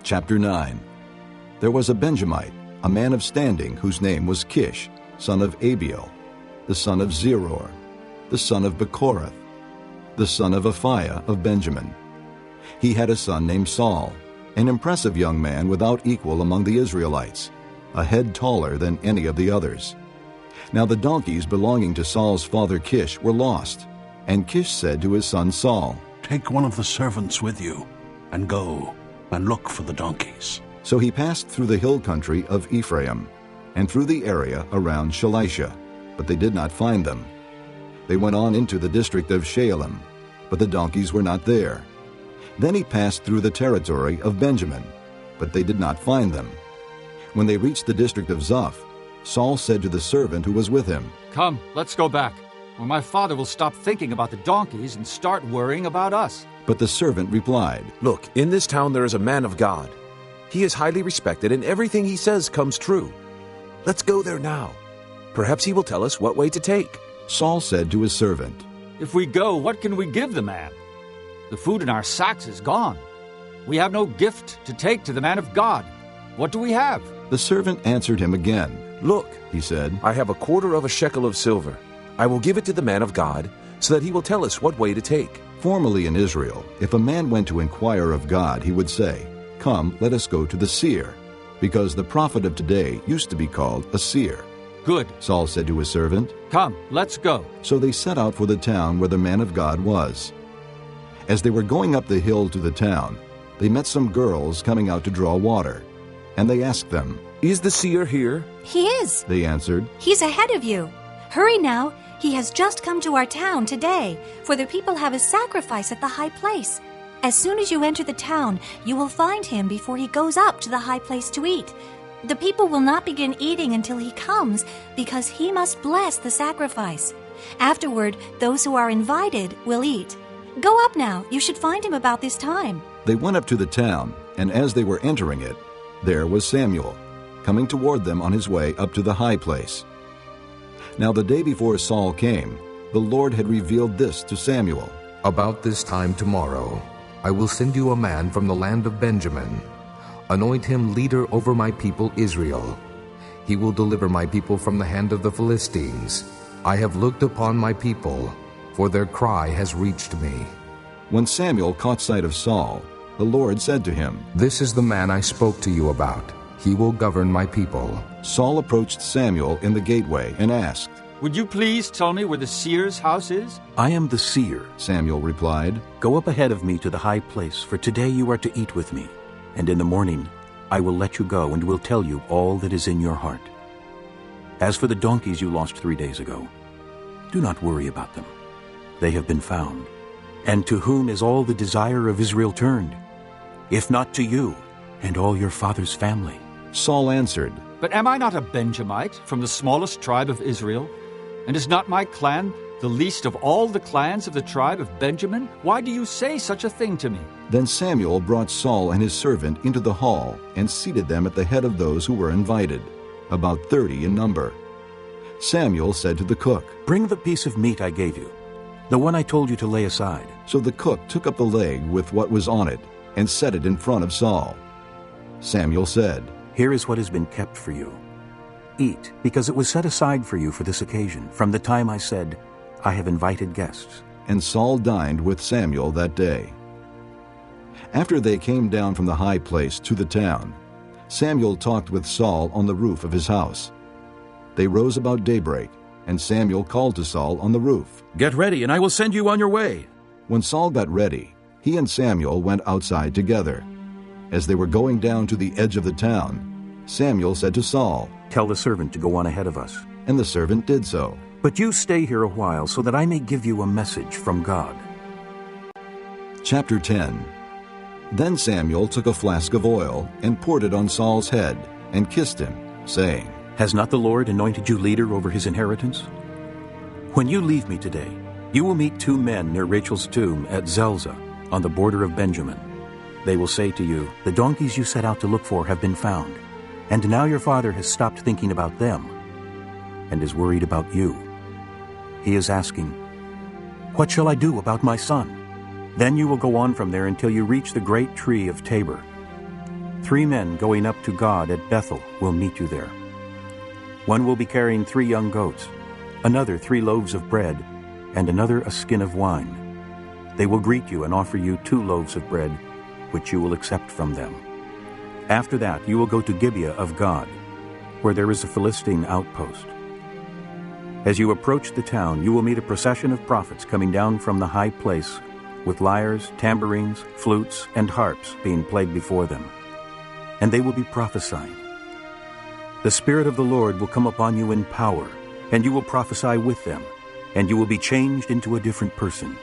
Chapter 9. There was a Benjamite, a man of standing, whose name was Kish, son of Abiel, the son of Zeror, the son of Bechorath, the son of Aphiah of Benjamin. He had a son named Saul, an impressive young man without equal among the Israelites, a head taller than any of the others. Now the donkeys belonging to Saul's father Kish were lost, and Kish said to his son Saul, "Take one of the servants with you, and go and look for the donkeys." So he passed through the hill country of Ephraim, and through the area around Shalisha, but they did not find them. They went on into the district of Shaalim, but the donkeys were not there. Then he passed through the territory of Benjamin, but they did not find them. When they reached the district of Zuph, Saul said to the servant who was with him, "Come, let's go back, or my father will stop thinking about the donkeys and start worrying about us." But the servant replied, "Look, in this town there is a man of God. He is highly respected, and everything he says comes true. Let's go there now. Perhaps he will tell us what way to take." Saul said to his servant, "If we go, what can we give the man? The food in our sacks is gone. We have no gift to take to the man of God. What do we have?" The servant answered him again. "Look," he said, "I have a quarter of a shekel of silver. I will give it to the man of God, so that he will tell us what way to take." Formerly in Israel, if a man went to inquire of God, he would say, "Come, let us go to the seer," because the prophet of today used to be called a seer. "Good," Saul said to his servant. "Come, let's go." So they set out for the town where the man of God was. As they were going up the hill to the town, they met some girls coming out to draw water. And they asked them, "Is the seer here?" "He is," they answered. "He's ahead of you. Hurry now, he has just come to our town today, for the people have a sacrifice at the high place. As soon as you enter the town, you will find him before he goes up to the high place to eat. The people will not begin eating until he comes, because he must bless the sacrifice. Afterward, those who are invited will eat. Go up now, you should find him about this time." They went up to the town, and as they were entering it, there was Samuel, coming toward them on his way up to the high place. Now the day before Saul came, the Lord had revealed this to Samuel. "About this time tomorrow, I will send you a man from the land of Benjamin. Anoint him leader over my people Israel. He will deliver my people from the hand of the Philistines. I have looked upon my people, for their cry has reached me." When Samuel caught sight of Saul, the Lord said to him, "This is the man I spoke to you about. He will govern my people." Saul approached Samuel in the gateway and asked, "Would you please tell me where the seer's house is?" "I am the seer," Samuel replied. "Go up ahead of me to the high place, for today you are to eat with me. And in the morning I will let you go and will tell you all that is in your heart. As for the donkeys you lost 3 days ago, do not worry about them. They have been found. And to whom is all the desire of Israel turned? If not to you and all your father's family?" Saul answered, "But am I not a Benjamite from the smallest tribe of Israel? And is not my clan the least of all the clans of the tribe of Benjamin? Why do you say such a thing to me?" Then Samuel brought Saul and his servant into the hall and seated them at the head of those who were invited, about 30 in number. Samuel said to the cook, "Bring the piece of meat I gave you, the one I told you to lay aside." So the cook took up the leg with what was on it and set it in front of Saul. Samuel said, "Here is what has been kept for you. Eat, because it was set aside for you for this occasion, from the time I said, 'I have invited guests.'" And Saul dined with Samuel that day. After they came down from the high place to the town, Samuel talked with Saul on the roof of his house. They rose about daybreak, and Samuel called to Saul on the roof, "Get ready, and I will send you on your way." When Saul got ready, he and Samuel went outside together. As they were going down to the edge of the town, Samuel said to Saul, "Tell the servant to go on ahead of us." And the servant did so. "But you stay here a while, so that I may give you a message from God." Chapter 10. Then Samuel took a flask of oil and poured it on Saul's head and kissed him, saying, "Has not the Lord anointed you leader over his inheritance? When you leave me today, you will meet 2 men near Rachel's tomb at Zelzah, on the border of Benjamin. They will say to you, 'The donkeys you set out to look for have been found, and now your father has stopped thinking about them and is worried about you. He is asking, "What shall I do about my son?" Then you will go on from there until you reach the great tree of Tabor. 3 men going up to God at Bethel will meet you there. One will be carrying 3 young goats, another 3 loaves of bread, and another a skin of wine. They will greet you and offer you 2 loaves of bread, which you will accept from them. After that you will go to Gibeah of God, where there is a Philistine outpost. As you approach the town, you will meet a procession of prophets coming down from the high place, with lyres, tambourines, flutes, and harps being played before them. And they will be prophesying. The Spirit of the Lord will come upon you in power, and you will prophesy with them, and you will be changed into a different person.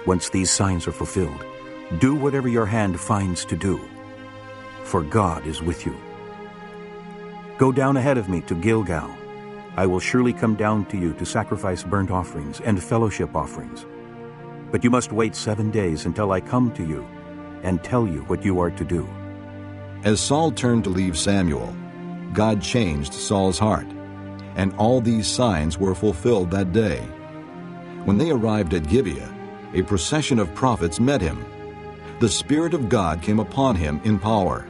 Once these signs are fulfilled, do whatever your hand finds to do, for God is with you. Go down ahead of me to Gilgal. I will surely come down to you to sacrifice burnt offerings and fellowship offerings. But you must wait 7 days until I come to you and tell you what you are to do. As Saul turned to leave Samuel, God changed Saul's heart, and all these signs were fulfilled that day. When they arrived at Gibeah, a procession of prophets met him. The Spirit of God came upon him in power,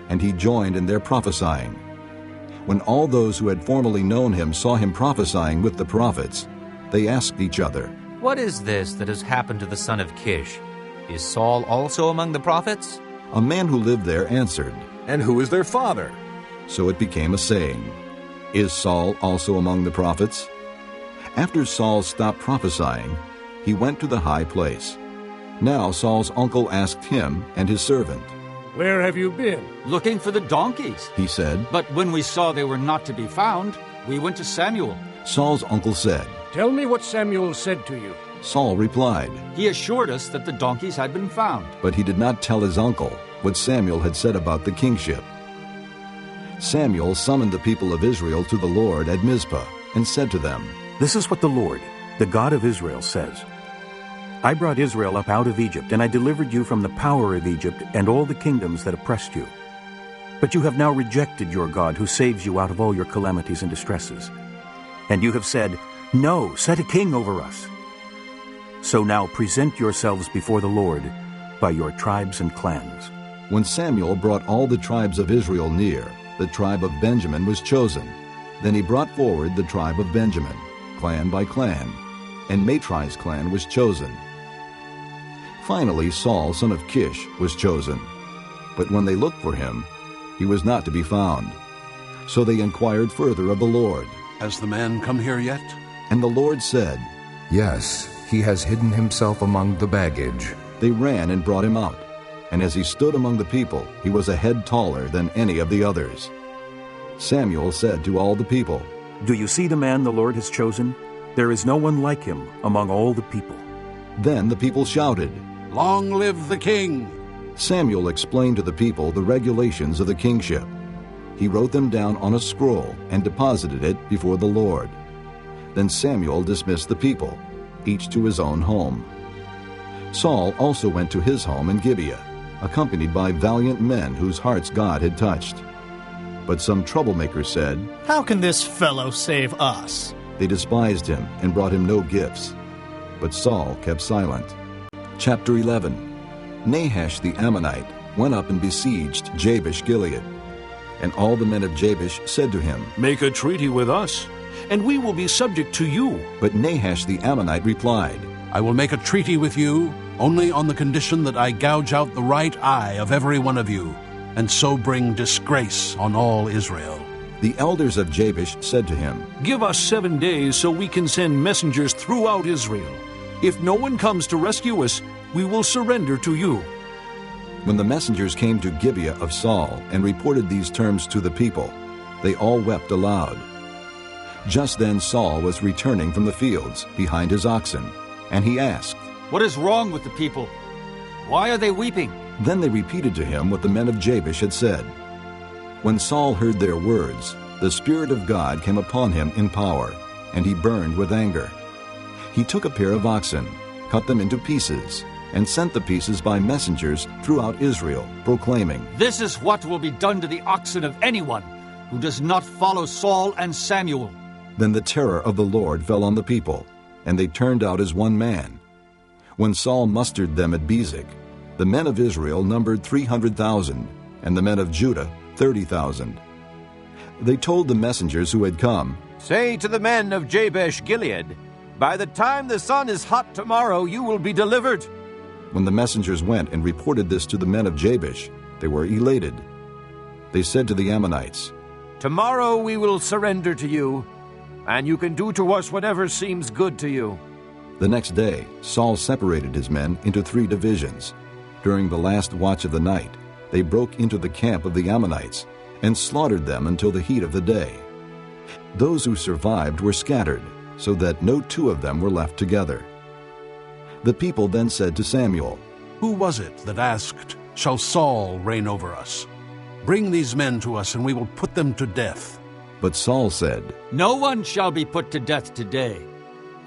and he joined in their prophesying. When all those who had formerly known him saw him prophesying with the prophets, they asked each other, "What is this that has happened to the son of Kish? Is Saul also among the prophets?" A man who lived there answered, And who is their father? So it became a saying, "Is Saul also among the prophets?" After Saul stopped prophesying, he went to the high place. Now Saul's uncle asked him and his servant, "Where have you been?" Looking for the donkeys, he said. but when we saw they were not to be found, we went to Samuel. Saul's uncle said, "Tell me what Samuel said to you." Saul replied, He assured us that the donkeys had been found. but he did not tell his uncle what Samuel had said about the kingship. Samuel summoned the people of Israel to the Lord at Mizpah and said to them, This is what the Lord, the God of Israel, says. I brought Israel up out of Egypt, and I delivered you from the power of Egypt and all the kingdoms that oppressed you. But you have now rejected your God, who saves you out of all your calamities and distresses. And you have said, No, set a king over us. So now present yourselves before the Lord by your tribes and clans. When Samuel brought all the tribes of Israel near, the tribe of Benjamin was chosen. Then he brought forward the tribe of Benjamin, clan by clan, and Matri's clan was chosen. Finally Saul, son of Kish, was chosen. But when they looked for him, he was not to be found. So they inquired further of the Lord. Has the man come here yet? And the Lord said, Yes, he has hidden himself among the baggage. They ran and brought him out. And as he stood among the people, he was a head taller than any of the others. Samuel said to all the people, Do you see the man the Lord has chosen? There is no one like him among all the people. Then the people shouted, Long live the king! Samuel explained to the people the regulations of the kingship. He wrote them down on a scroll and deposited it before the Lord. Then Samuel dismissed the people, each to his own home. Saul also went to his home in Gibeah, accompanied by valiant men whose hearts God had touched. But some troublemakers said, How can this fellow save us? They despised him and brought him no gifts. But Saul kept silent. Chapter 11. Nahash the Ammonite went up and besieged Jabesh Gilead. And all the men of Jabesh said to him, Make a treaty with us, and we will be subject to you. But Nahash the Ammonite replied, I will make a treaty with you only on the condition that I gouge out the right eye of every one of you, and so bring disgrace on all Israel. The elders of Jabesh said to him, Give us 7 days so we can send messengers throughout Israel. If no one comes to rescue us, we will surrender to you. When the messengers came to Gibeah of Saul and reported these terms to the people, they all wept aloud. Just then Saul was returning from the fields behind his oxen, and he asked, What is wrong with the people? Why are they weeping? Then they repeated to him what the men of Jabesh had said. When Saul heard their words, the Spirit of God came upon him in power, and he burned with anger. He took a pair of oxen, cut them into pieces, and sent the pieces by messengers throughout Israel, proclaiming, This is what will be done to the oxen of anyone who does not follow Saul and Samuel. Then the terror of the Lord fell on the people, and they turned out as one man. When Saul mustered them at Bezek, the men of Israel numbered 300,000, and the men of Judah 30,000. They told the messengers who had come, "Say to the men of Jabesh Gilead, by the time the sun is hot tomorrow, you will be delivered." When the messengers went and reported this to the men of Jabesh, they were elated. They said to the Ammonites, "Tomorrow we will surrender to you, and you can do to us whatever seems good to you." The next day, Saul separated his men into 3 divisions. During the last watch of the night, they broke into the camp of the Ammonites and slaughtered them until the heat of the day. Those who survived were scattered, so that no 2 of them were left together. The people then said to Samuel, "Who was it that asked, 'Shall Saul reign over us?' Bring these men to us, and we will put them to death." But Saul said, "No one shall be put to death today,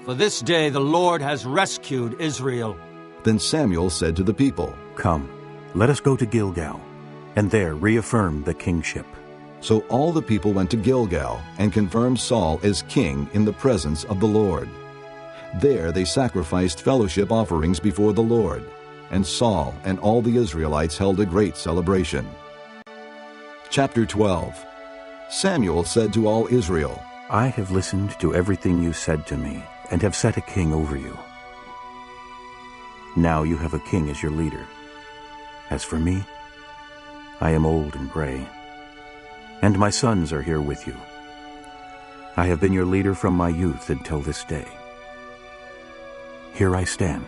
for this day the Lord has rescued Israel." Then Samuel said to the people, "Come, let us go to Gilgal, and there reaffirm the kingship." So all the people went to Gilgal and confirmed Saul as king in the presence of the Lord. There they sacrificed fellowship offerings before the Lord, and Saul and all the Israelites held a great celebration. Chapter 12. Samuel said to all Israel, "I have listened to everything you said to me, and have set a king over you. Now you have a king as your leader. As for me, I am old and gray, and my sons are here with you. I have been your leader from my youth until this day. Here I stand.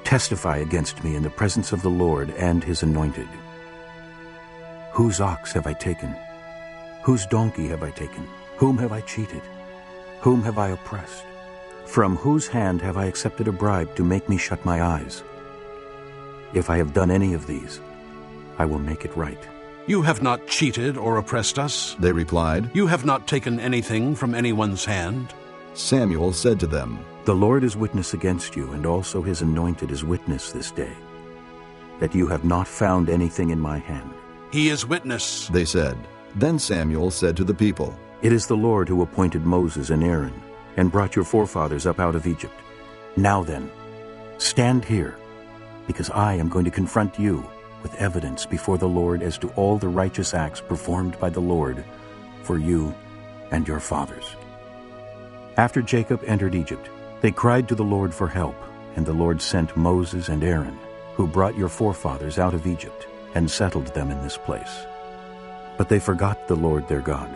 Testify against me in the presence of the Lord and his anointed. Whose ox have I taken? Whose donkey have I taken? Whom have I cheated? Whom have I oppressed? From whose hand have I accepted a bribe to make me shut my eyes? If I have done any of these, I will make it right." "You have not cheated or oppressed us," they replied. "You have not taken anything from anyone's hand." Samuel said to them, "The Lord is witness against you, and also his anointed is witness this day, that you have not found anything in my hand." "He is witness," they said. Then Samuel said to the people, "It is the Lord who appointed Moses and Aaron, and brought your forefathers up out of Egypt. Now then, stand here, because I am going to confront you with evidence before the Lord as to all the righteous acts performed by the Lord for you and your fathers." After Jacob entered Egypt, they cried to the Lord for help, and the Lord sent Moses and Aaron, who brought your forefathers out of Egypt and settled them in this place. But they forgot the Lord their God.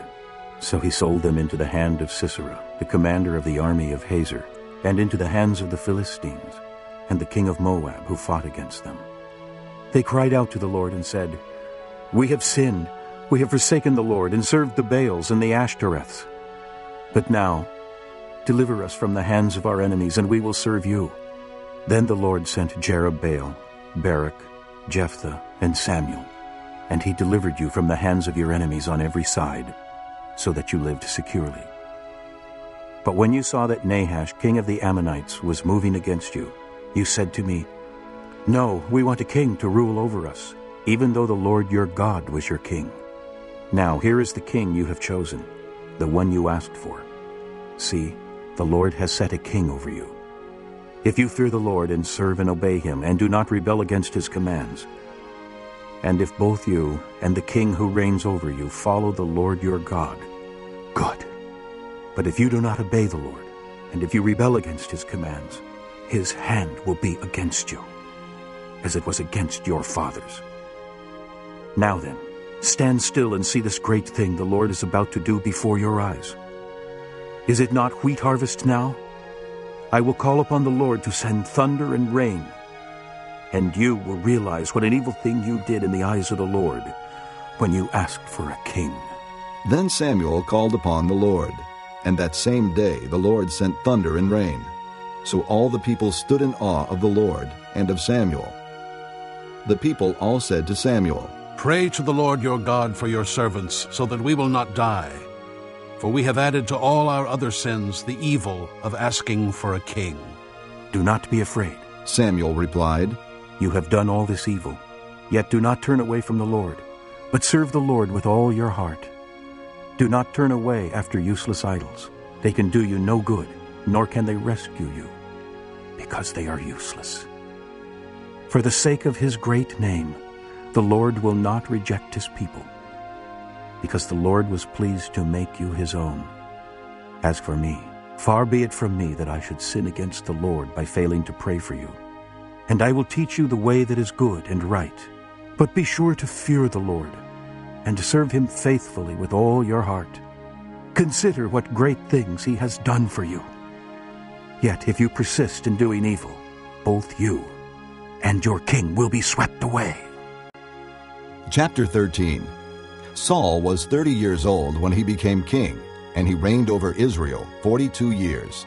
So he sold them into the hand of Sisera, the commander of the army of Hazor, and into the hands of the Philistines, and the king of Moab, who fought against them. They cried out to the Lord and said, "We have sinned. We have forsaken the Lord and served the Baals and the Ashtoreths. But now, deliver us from the hands of our enemies, and we will serve you." Then the Lord sent Jerubbaal, Barak, Jephthah, and Samuel, and he delivered you from the hands of your enemies on every side, so that you lived securely. But when you saw that Nahash, king of the Ammonites, was moving against you, you said to me, "No, we want a king to rule over us, even though the Lord your God was your king. Now here is the king you have chosen, the one you asked for. See, the Lord has set a king over you. If you fear the Lord and serve and obey him, and do not rebel against his commands, and if both you and the king who reigns over you follow the Lord your God, good. But if you do not obey the Lord, and if you rebel against his commands, his hand will be against you, as it was against your fathers. Now then, stand still and see this great thing the Lord is about to do before your eyes. Is it not wheat harvest now? I will call upon the Lord to send thunder and rain, and you will realize what an evil thing you did in the eyes of the Lord when you asked for a king." Then Samuel called upon the Lord, and that same day the Lord sent thunder and rain. So all the people stood in awe of the Lord and of Samuel. The people all said to Samuel, "Pray to the Lord your God for your servants, so that we will not die. For we have added to all our other sins the evil of asking for a king." "Do not be afraid," Samuel replied. "You have done all this evil. Yet do not turn away from the Lord, but serve the Lord with all your heart. Do not turn away after useless idols. They can do you no good, nor can they rescue you, because they are useless. For the sake of his great name, The Lord will not reject his people, because the Lord was pleased to make you his own. As for me, far be it from me that I should sin against the Lord by failing to pray for you. And I will teach you the way that is good and right. But be sure to fear the Lord, and to serve him faithfully with all your heart. Consider what great things he has done for you. Yet if you persist in doing evil, both you and your king will be swept away. Chapter 13. Saul was 30 years old when he became king, and he reigned over Israel 42 years.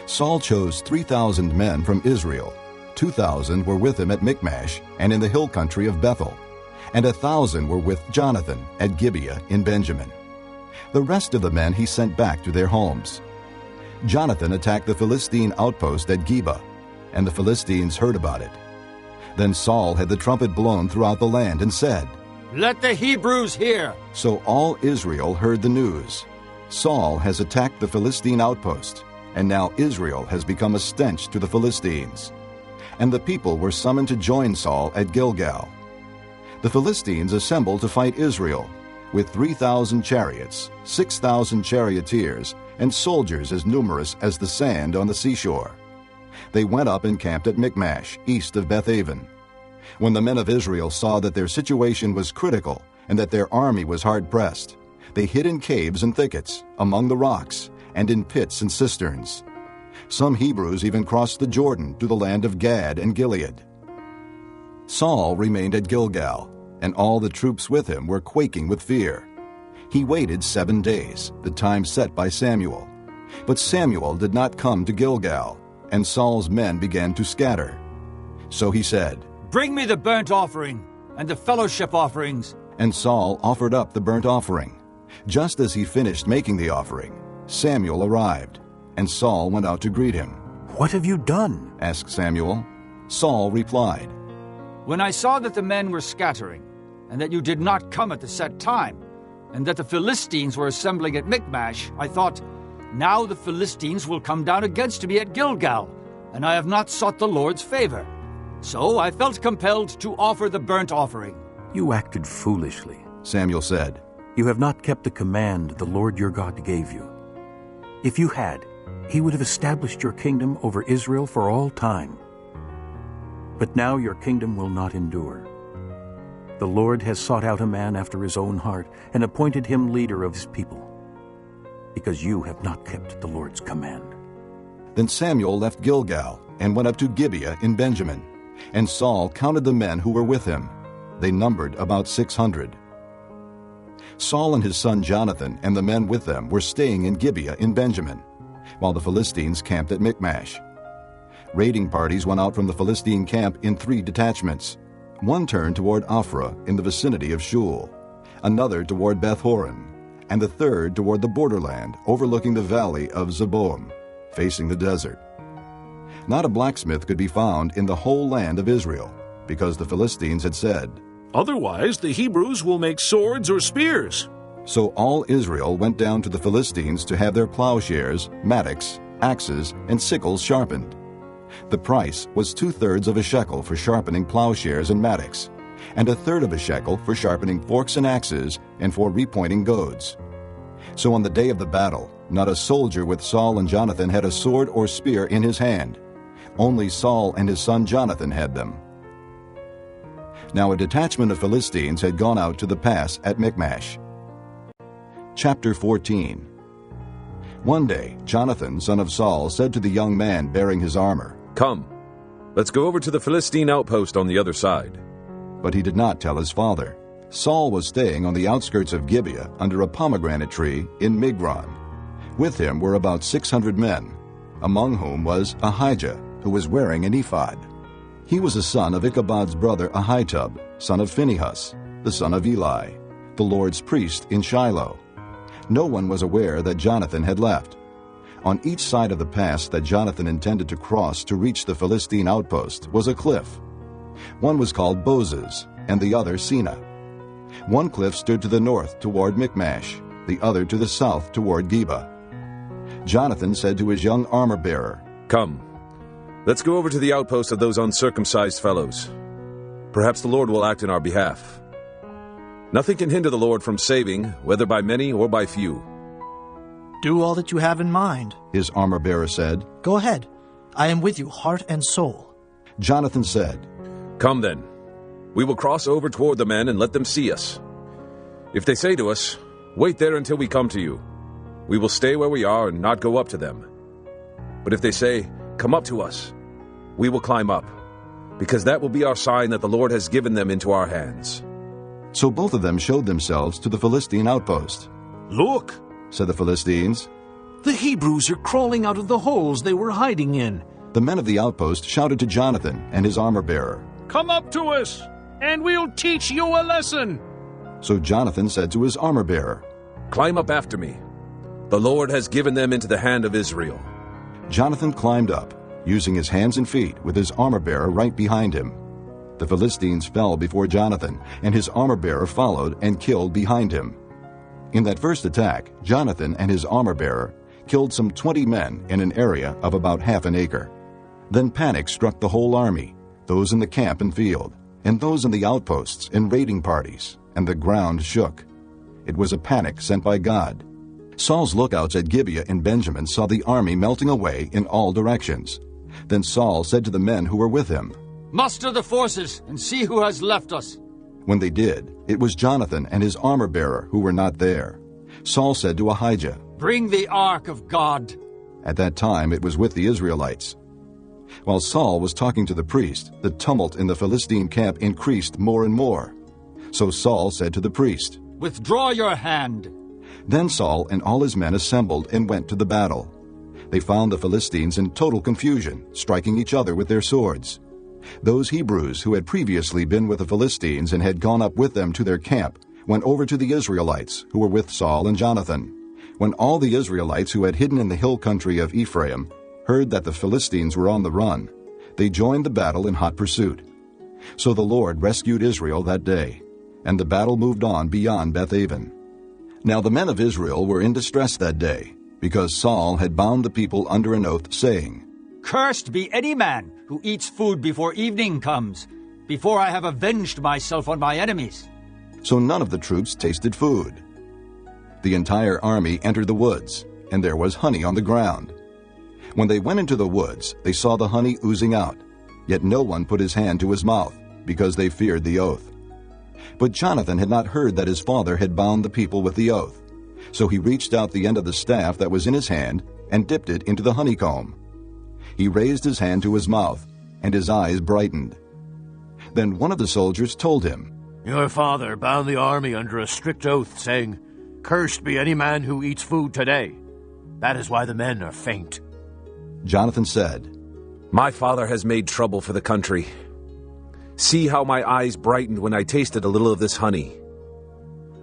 Saul chose 3,000 men from Israel. 2,000 were with him at Michmash and in the hill country of Bethel, and 1,000 were with Jonathan at Gibeah in Benjamin. The rest of the men he sent back to their homes. Jonathan attacked the Philistine outpost at Geba, and the Philistines heard about it. Then Saul had the trumpet blown throughout the land and said, "Let the Hebrews hear." So all Israel heard the news. Saul has attacked the Philistine outpost, and now Israel has become a stench to the Philistines. And the people were summoned to join Saul at Gilgal. The Philistines assembled to fight Israel, with 3,000 chariots, 6,000 charioteers, and soldiers as numerous as the sand on the seashore. They went up and camped at Michmash, east of Bethaven. When the men of Israel saw that their situation was critical and that their army was hard-pressed, they hid in caves and thickets, among the rocks, and in pits and cisterns. Some Hebrews even crossed the Jordan to the land of Gad and Gilead. Saul remained at Gilgal, and all the troops with him were quaking with fear. He waited 7 days, the time set by Samuel. But Samuel did not come to Gilgal, and Saul's men began to scatter. So he said, "Bring me the burnt offering and the fellowship offerings." And Saul offered up the burnt offering. Just as he finished making the offering, Samuel arrived, and Saul went out to greet him. "What have you done?" asked Samuel. Saul replied, "When I saw that the men were scattering, and that you did not come at the set time, and that the Philistines were assembling at Michmash, I thought, now the Philistines will come down against me at Gilgal, and I have not sought the Lord's favor. So I felt compelled to offer the burnt offering." "You acted foolishly," Samuel said. "You have not kept the command the Lord your God gave you. If you had, he would have established your kingdom over Israel for all time. But now your kingdom will not endure. The Lord has sought out a man after his own heart and appointed him leader of his people, because you have not kept the Lord's command." Then Samuel left Gilgal and went up to Gibeah in Benjamin, and Saul counted the men who were with him. They numbered about 600. Saul and his son Jonathan and the men with them were staying in Gibeah in Benjamin, while the Philistines camped at Michmash. Raiding parties went out from the Philistine camp in 3 detachments. One turned toward Ophrah in the vicinity of Shul, another toward Beth-horon, and the third toward the borderland overlooking the valley of Zeboim, facing the desert. Not a blacksmith could be found in the whole land of Israel, because the Philistines had said, "Otherwise the Hebrews will make swords or spears." So all Israel went down to the Philistines to have their plowshares, mattocks, axes, and sickles sharpened. The price was 2/3 of a shekel for sharpening plowshares and mattocks, and 1/3 of a shekel for sharpening forks and axes and for repointing goads. So on the day of the battle, not a soldier with Saul and Jonathan had a sword or spear in his hand. Only Saul and his son Jonathan had them. Now a detachment of Philistines had gone out to the pass at Michmash. Chapter 14. One day Jonathan, son of Saul, said to the young man bearing his armor, "Come, let's go over to the Philistine outpost on the other side." But he did not tell his father. Saul was staying on the outskirts of Gibeah under a pomegranate tree in Migron. With him were about 600 men, among whom was Ahijah, who was wearing an ephod. He was a son of Ichabod's brother Ahitub, son of Phinehas, the son of Eli, the Lord's priest in Shiloh. No one was aware that Jonathan had left. On each side of the pass that Jonathan intended to cross to reach the Philistine outpost was a cliff. One was called Bozez, and the other Sina. One cliff stood to the north toward Michmash, the other to the south toward Geba. Jonathan said to his young armor-bearer, "Come, let's go over to the outpost of those uncircumcised fellows." Perhaps the Lord will act in our behalf. Nothing can hinder the Lord from saving, whether by many or by few. Do all that you have in mind, his armor-bearer said. Go ahead. I am with you, heart and soul. Jonathan said, Come then. We will cross over toward the men and let them see us. If they say to us, Wait there until we come to you, we will stay where we are and not go up to them. But if they say, Come up to us, we will climb up, because that will be our sign that the Lord has given them into our hands. So both of them showed themselves to the Philistine outpost. Look, said the Philistines. The Hebrews are crawling out of the holes they were hiding in. The men of the outpost shouted to Jonathan and his armor-bearer, Come up to us, and we'll teach you a lesson. So Jonathan said to his armor-bearer, Climb up after me. The Lord has given them into the hand of Israel. Jonathan climbed up, using his hands and feet, with his armor-bearer right behind him. The Philistines fell before Jonathan, and his armor-bearer followed and killed behind him. In that first attack, Jonathan and his armor-bearer killed some 20 men in an area of about half an acre. Then panic struck the whole army, those in the camp and field, and those in the outposts and raiding parties, and the ground shook. It was a panic sent by God. Saul's lookouts at Gibeah in Benjamin saw the army melting away in all directions. Then Saul said to the men who were with him, Muster the forces and see who has left us. When they did, it was Jonathan and his armor-bearer who were not there. Saul said to Ahijah, Bring the ark of God. At that time it was with the Israelites. While Saul was talking to the priest, the tumult in the Philistine camp increased more and more. So Saul said to the priest, Withdraw your hand. Then Saul and all his men assembled and went to the battle. They found the Philistines in total confusion, striking each other with their swords. Those Hebrews who had previously been with the Philistines and had gone up with them to their camp went over to the Israelites who were with Saul and Jonathan. When all the Israelites who had hidden in the hill country of Ephraim heard that the Philistines were on the run, they joined the battle in hot pursuit. So the Lord rescued Israel that day, and the battle moved on beyond Bethaven. Now the men of Israel were in distress that day, because Saul had bound the people under an oath, saying, Cursed be any man who eats food before evening comes, before I have avenged myself on my enemies. So none of the troops tasted food. The entire army entered the woods, and there was honey on the ground. When they went into the woods, they saw the honey oozing out, yet no one put his hand to his mouth, because they feared the oath. But Jonathan had not heard that his father had bound the people with the oath. So he reached out the end of the staff that was in his hand and dipped it into the honeycomb. He raised his hand to his mouth, and his eyes brightened. Then one of the soldiers told him, Your father bound the army under a strict oath, saying, Cursed be any man who eats food today. That is why the men are faint. Jonathan said, My father has made trouble for the country. See how my eyes brightened when I tasted a little of this honey.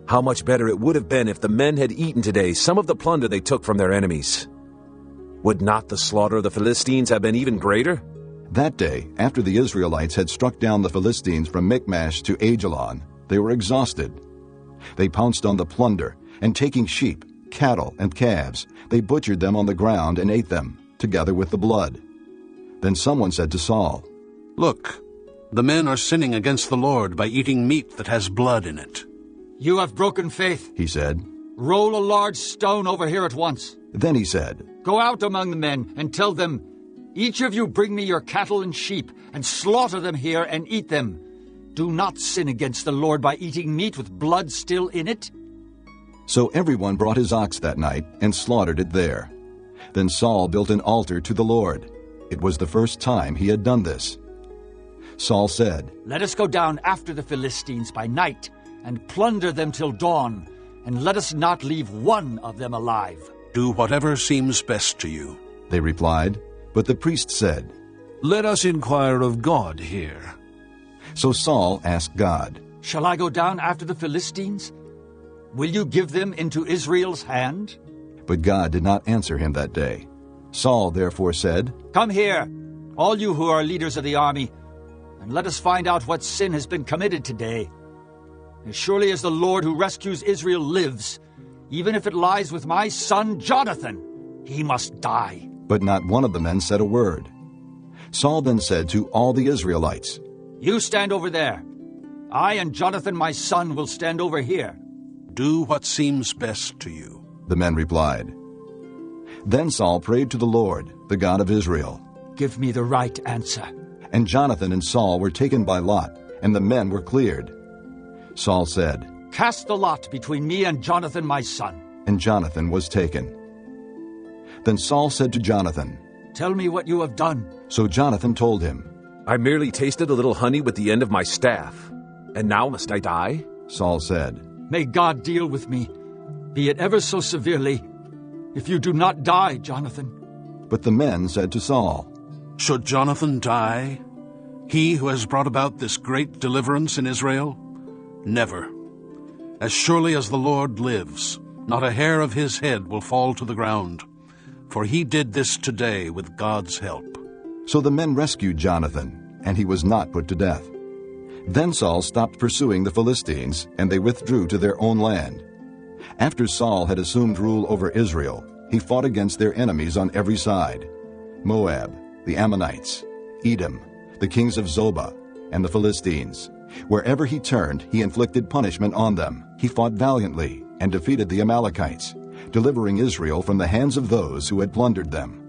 How much better it would have been if the men had eaten today some of the plunder they took from their enemies. Would not the slaughter of the Philistines have been even greater? That day, after the Israelites had struck down the Philistines from Michmash to Ajalon, they were exhausted. They pounced on the plunder, and taking sheep, cattle, and calves, they butchered them on the ground and ate them, together with the blood. Then someone said to Saul, Look, the men are sinning against the Lord by eating meat that has blood in it. You have broken faith, he said. Roll a large stone over here at once. Then he said, Go out among the men and tell them, Each of you bring me your cattle and sheep, and slaughter them here and eat them. Do not sin against the Lord by eating meat with blood still in it. So everyone brought his ox that night and slaughtered it there. Then Saul built an altar to the Lord. It was the first time he had done this. Saul said, Let us go down after the Philistines by night, and plunder them till dawn, and let us not leave one of them alive. Do whatever seems best to you, they replied. But the priest said, Let us inquire of God here. So Saul asked God, Shall I go down after the Philistines? Will you give them into Israel's hand? But God did not answer him that day. Saul therefore said, Come here, all you who are leaders of the army, and let us find out what sin has been committed today. As surely as the Lord who rescues Israel lives, even if it lies with my son Jonathan, he must die. But not one of the men said a word. Saul then said to all the Israelites, You stand over there. I and Jonathan my son will stand over here. Do what seems best to you, the men replied. Then Saul prayed to the Lord, the God of Israel. Give me the right answer. And Jonathan and Saul were taken by lot, and the men were cleared. Saul said, Cast the lot between me and Jonathan my son. And Jonathan was taken. Then Saul said to Jonathan, Tell me what you have done. So Jonathan told him, I merely tasted a little honey with the end of my staff, and now must I die? Saul said, May God deal with me, be it ever so severely, if you do not die, Jonathan. But the men said to Saul, Should Jonathan die, he who has brought about this great deliverance in Israel? Never. As surely as the Lord lives, not a hair of his head will fall to the ground, for he did this today with God's help. So the men rescued Jonathan, and he was not put to death. Then Saul stopped pursuing the Philistines, and they withdrew to their own land. After Saul had assumed rule over Israel, he fought against their enemies on every side: Moab, the Ammonites, Edom, the kings of Zobah, and the Philistines. Wherever he turned, he inflicted punishment on them. He fought valiantly and defeated the Amalekites, delivering Israel from the hands of those who had plundered them.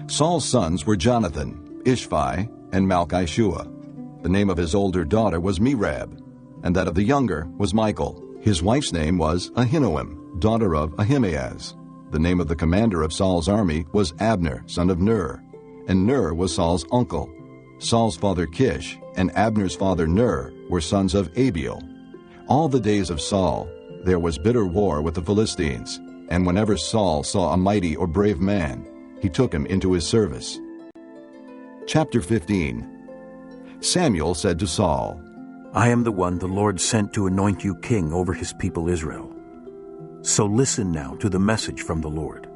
Saul's sons were Jonathan, Ishvi, and Malchishua. The name of his older daughter was Merab, and that of the younger was Michal. His wife's name was Ahinoam, daughter of Ahimaaz. The name of the commander of Saul's army was Abner, son of Ner, and Ner was Saul's uncle. Saul's father Kish and Abner's father Ner were sons of Abiel. All the days of Saul there was bitter war with the Philistines, and whenever Saul saw a mighty or brave man, he took him into his service. Chapter 15. Samuel said to Saul, I am the one the Lord sent to anoint you king over his people Israel. So listen now to the message from the Lord.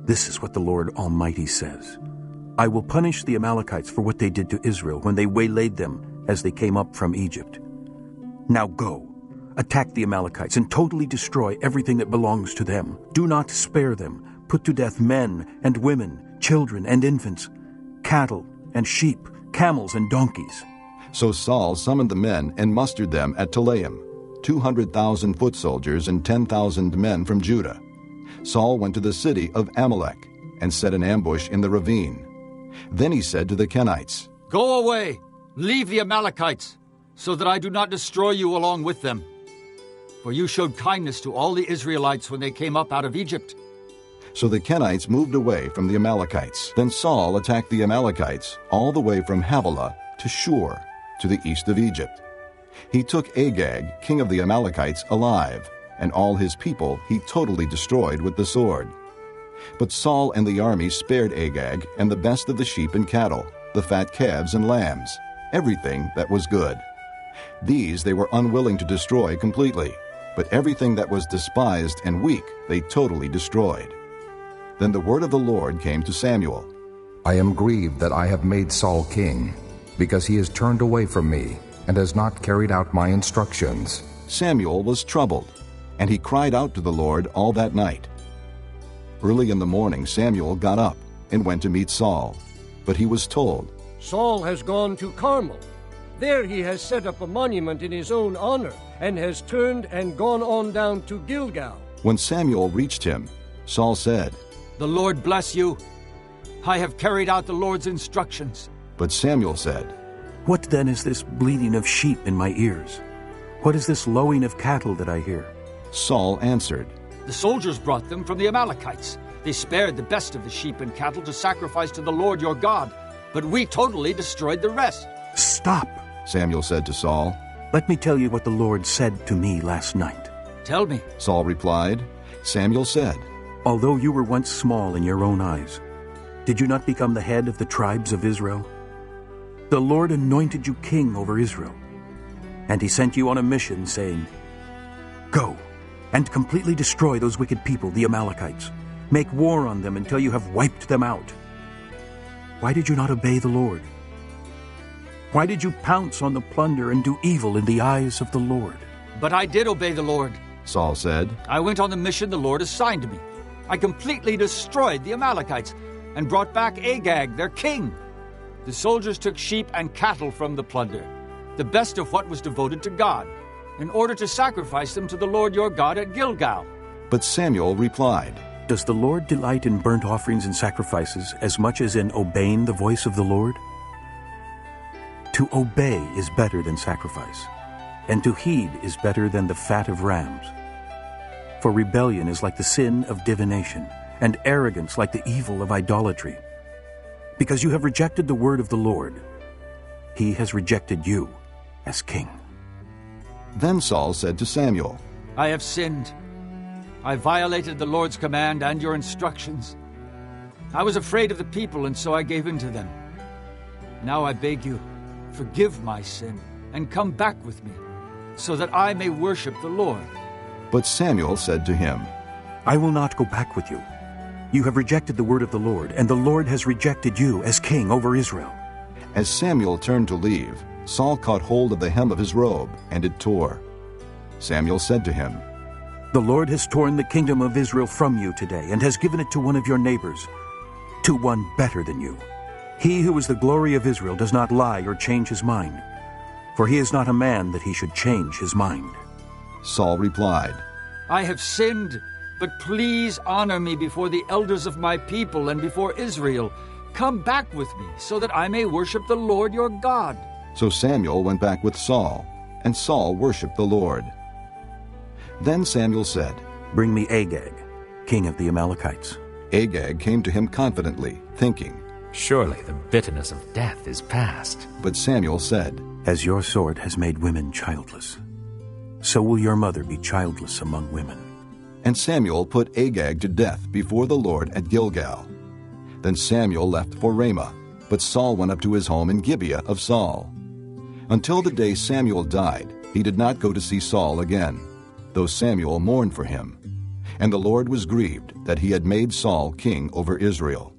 This is what the Lord Almighty says. I will punish the Amalekites for what they did to Israel when they waylaid them as they came up from Egypt. Now go, attack the Amalekites and totally destroy everything that belongs to them. Do not spare them. Put to death men and women, children and infants, cattle and sheep, camels and donkeys. So Saul summoned the men and mustered them at Telaim, 200,000 foot soldiers and 10,000 men from Judah. Saul went to the city of Amalek and set an ambush in the ravine. Then he said to the Kenites, Go away, leave the Amalekites, so that I do not destroy you along with them. For you showed kindness to all the Israelites when they came up out of Egypt. So the Kenites moved away from the Amalekites. Then Saul attacked the Amalekites all the way from Havilah to Shur, to the east of Egypt. He took Agag, king of the Amalekites, alive, and all his people he totally destroyed with the sword. But Saul and the army spared Agag and the best of the sheep and cattle, the fat calves and lambs, everything that was good. These they were unwilling to destroy completely, but everything that was despised and weak they totally destroyed. Then the word of the Lord came to Samuel. I am grieved that I have made Saul king, because he has turned away from me and has not carried out my instructions. Samuel was troubled, and he cried out to the Lord all that night. Early in the morning Samuel got up and went to meet Saul, but he was told, Saul has gone to Carmel. There he has set up a monument in his own honor, and has turned and gone on down to Gilgal. When Samuel reached him, Saul said, The Lord bless you. I have carried out the Lord's instructions. But Samuel said, What then is this bleating of sheep in my ears? What is this lowing of cattle that I hear? Saul answered, The soldiers brought them from the Amalekites. They spared the best of the sheep and cattle to sacrifice to the Lord your God, but we totally destroyed the rest. Stop, Samuel said to Saul. Let me tell you what the Lord said to me last night. Tell me. Saul replied. Samuel said, Although you were once small in your own eyes, did you not become the head of the tribes of Israel? The Lord anointed you king over Israel, and he sent you on a mission, saying, Go and completely destroy those wicked people, the Amalekites. Make war on them until you have wiped them out. Why did you not obey the Lord? Why did you pounce on the plunder and do evil in the eyes of the Lord? But I did obey the Lord, Saul said. I went on the mission the Lord assigned to me. I completely destroyed the Amalekites and brought back Agag, their king. The soldiers took sheep and cattle from the plunder, the best of what was devoted to God, in order to sacrifice them to the Lord your God at Gilgal. But Samuel replied, Does the Lord delight in burnt offerings and sacrifices as much as in obeying the voice of the Lord? To obey is better than sacrifice, and to heed is better than the fat of rams. For rebellion is like the sin of divination, and arrogance like the evil of idolatry. Because you have rejected the word of the Lord, he has rejected you as king. Then Saul said to Samuel, I have sinned. I violated the Lord's command and your instructions. I was afraid of the people, and so I gave in to them. Now I beg you, forgive my sin, and come back with me, so that I may worship the Lord. But Samuel said to him, I will not go back with you. You have rejected the word of the Lord, and the Lord has rejected you as king over Israel. As Samuel turned to leave, Saul caught hold of the hem of his robe, and it tore. Samuel said to him, The Lord has torn the kingdom of Israel from you today, and has given it to one of your neighbors, to one better than you. He who is the glory of Israel does not lie or change his mind, for he is not a man that he should change his mind. Saul replied, I have sinned, but please honor me before the elders of my people and before Israel. Come back with me, so that I may worship the Lord your God. So Samuel went back with Saul, and Saul worshipped the Lord. Then Samuel said, Bring me Agag, king of the Amalekites. Agag came to him confidently, thinking, Surely the bitterness of death is past. But Samuel said, As your sword has made women childless, so will your mother be childless among women. And Samuel put Agag to death before the Lord at Gilgal. Then Samuel left for Ramah, but Saul went up to his home in Gibeah of Saul. Until the day Samuel died, he did not go to see Saul again, though Samuel mourned for him. And the Lord was grieved that he had made Saul king over Israel.